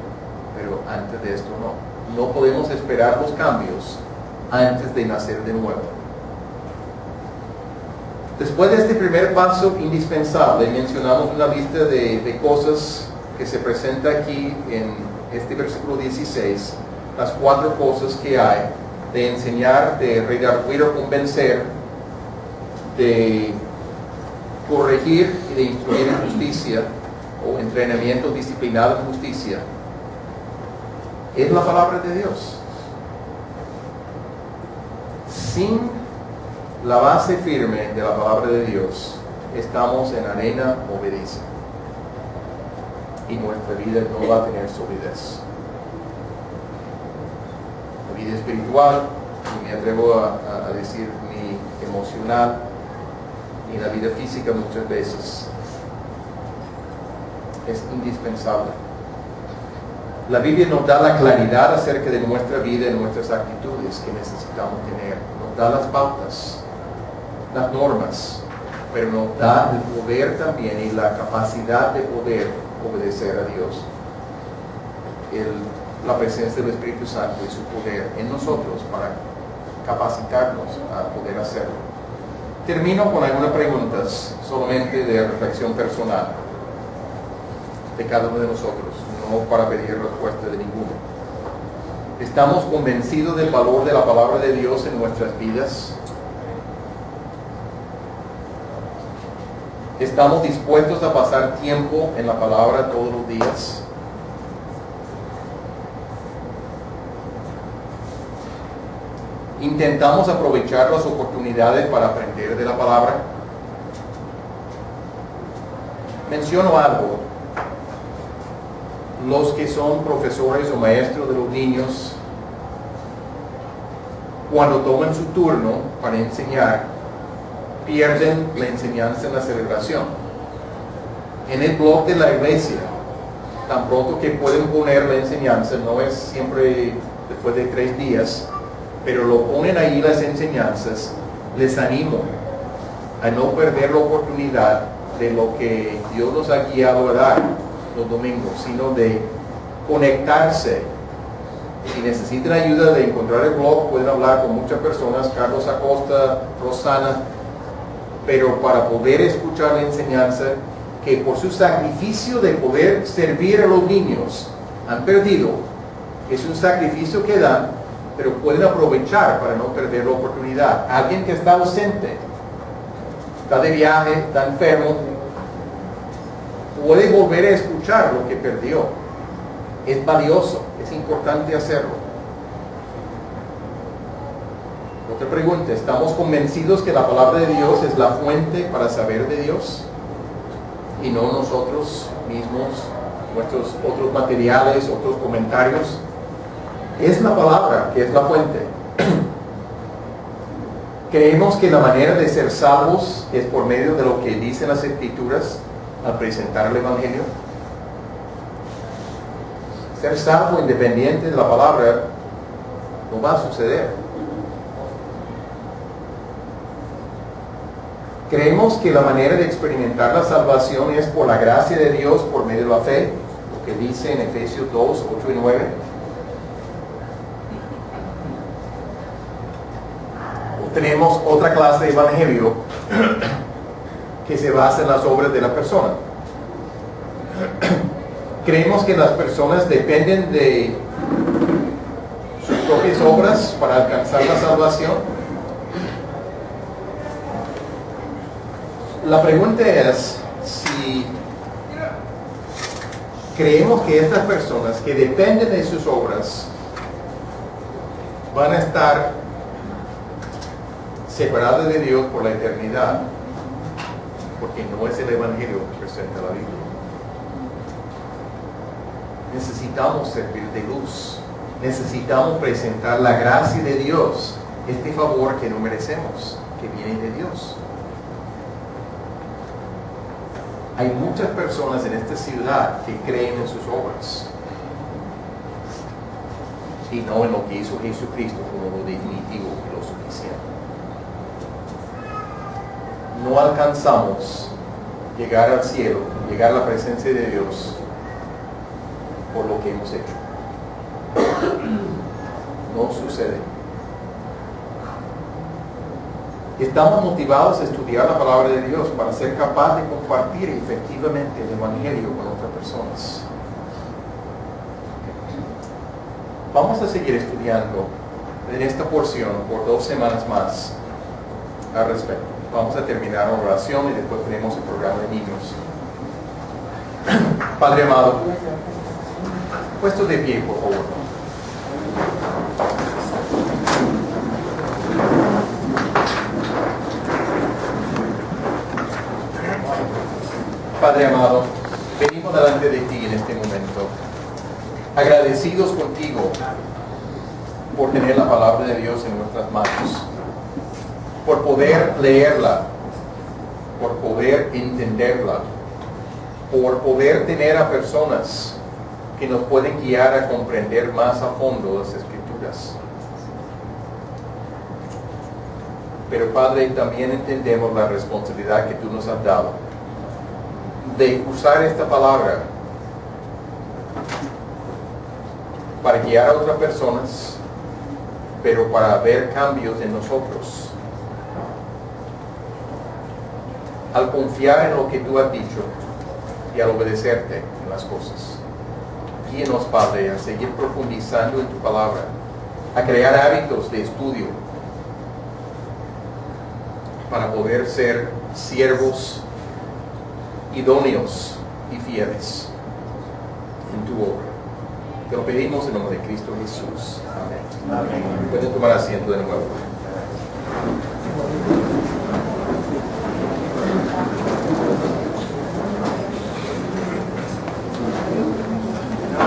S1: pero antes de esto no. No podemos esperar los cambios antes de nacer de nuevo. Después de este primer paso indispensable, mencionamos una lista de cosas que se presenta aquí en este versículo 16, las 4 cosas que hay: de enseñar, de redarguir o convencer, de corregir y de instruir en justicia, o entrenamiento disciplinado en justicia. Es la palabra de Dios. Sin la base firme de la palabra de Dios, estamos en arena movediza y nuestra vida no va a tener solidez. La vida espiritual, y me atrevo a decir ni emocional, ni la vida física muchas veces, es indispensable. La Biblia nos da la claridad acerca de nuestra vida y nuestras actitudes que necesitamos tener. Nos da las pautas, las normas, pero nos da el poder también y la capacidad de poder obedecer a Dios. La presencia del Espíritu Santo y su poder en nosotros para capacitarnos a poder hacerlo. Termino con algunas preguntas solamente de reflexión personal de cada uno de nosotros, no para pedir respuesta de ninguno. ¿Estamos convencidos del valor de la palabra de Dios en nuestras vidas? ¿Estamos dispuestos a pasar tiempo en la palabra todos los días? ¿Intentamos aprovechar las oportunidades para aprender de la palabra? Menciono algo. Los que son profesores o maestros de los niños, cuando toman su turno para enseñar, pierden la enseñanza en la celebración. En el blog de la iglesia, tan pronto que pueden poner la enseñanza, no es siempre después de 3 días, pero lo ponen ahí las enseñanzas. Les animo a no perder la oportunidad de lo que Dios nos ha guiado a dar los domingos, sino de conectarse. Si necesitan ayuda de encontrar el blog, pueden hablar con muchas personas, Carlos Acosta, Rosana, pero para poder escuchar la enseñanza que por su sacrificio de poder servir a los niños han perdido. Es un sacrificio que dan, pero pueden aprovechar para no perder la oportunidad. Alguien que está ausente, está de viaje, está enfermo, puede volver a escuchar lo que perdió. Es valioso, es importante hacerlo. Otra pregunta, ¿estamos convencidos que la palabra de Dios es la fuente para saber de Dios? Y no nosotros mismos, nuestros otros materiales, otros comentarios. Es la palabra que es la fuente. Creemos que la manera de ser salvos es por medio de lo que dicen las Escrituras al presentar el Evangelio. Ser salvo independiente de la palabra no va a suceder. Creemos que la manera de experimentar la salvación es por la gracia de Dios por medio de la fe, lo que dice en Efesios 2, 8 y 9. O tenemos otra clase de evangelio que se basa en las obras de la persona. Creemos que las personas dependen de sus propias obras para alcanzar la salvación. La pregunta es si creemos que estas personas que dependen de sus obras van a estar separadas de Dios por la eternidad, porque no es el Evangelio que presenta la Biblia. Necesitamos servir de luz. Necesitamos presentar la gracia de Dios, este favor que no merecemos, que viene de Dios. Hay muchas personas en esta ciudad que creen en sus obras y no en lo que hizo Jesucristo como lo definitivo y lo suficiente. No alcanzamos llegar al cielo, llegar a la presencia de Dios por lo que hemos hecho. No sucede. Estamos motivados a estudiar la palabra de Dios para ser capaz de compartir efectivamente el Evangelio con otras personas. Vamos a seguir estudiando en esta porción por 2 semanas más al respecto. Vamos a terminar la oración y después tenemos el programa de niños. Padre amado, puesto de pie, por favor. Padre amado, venimos delante de ti en este momento, agradecidos contigo por tener la palabra de Dios en nuestras manos, por poder leerla, por poder entenderla, por poder tener a personas que nos pueden guiar a comprender más a fondo las Escrituras. Pero Padre, también entendemos la responsabilidad que tú nos has dado de usar esta palabra para guiar a otras personas, pero para ver cambios en nosotros. Al confiar en lo que tú has dicho y al obedecerte en las cosas. Guíenos, Padre, a seguir profundizando en tu palabra, a crear hábitos de estudio para poder ser siervos idóneos y fieles en tu obra. Te lo pedimos en nombre de Cristo Jesús. Amén. Pueden tomar asiento de nuevo.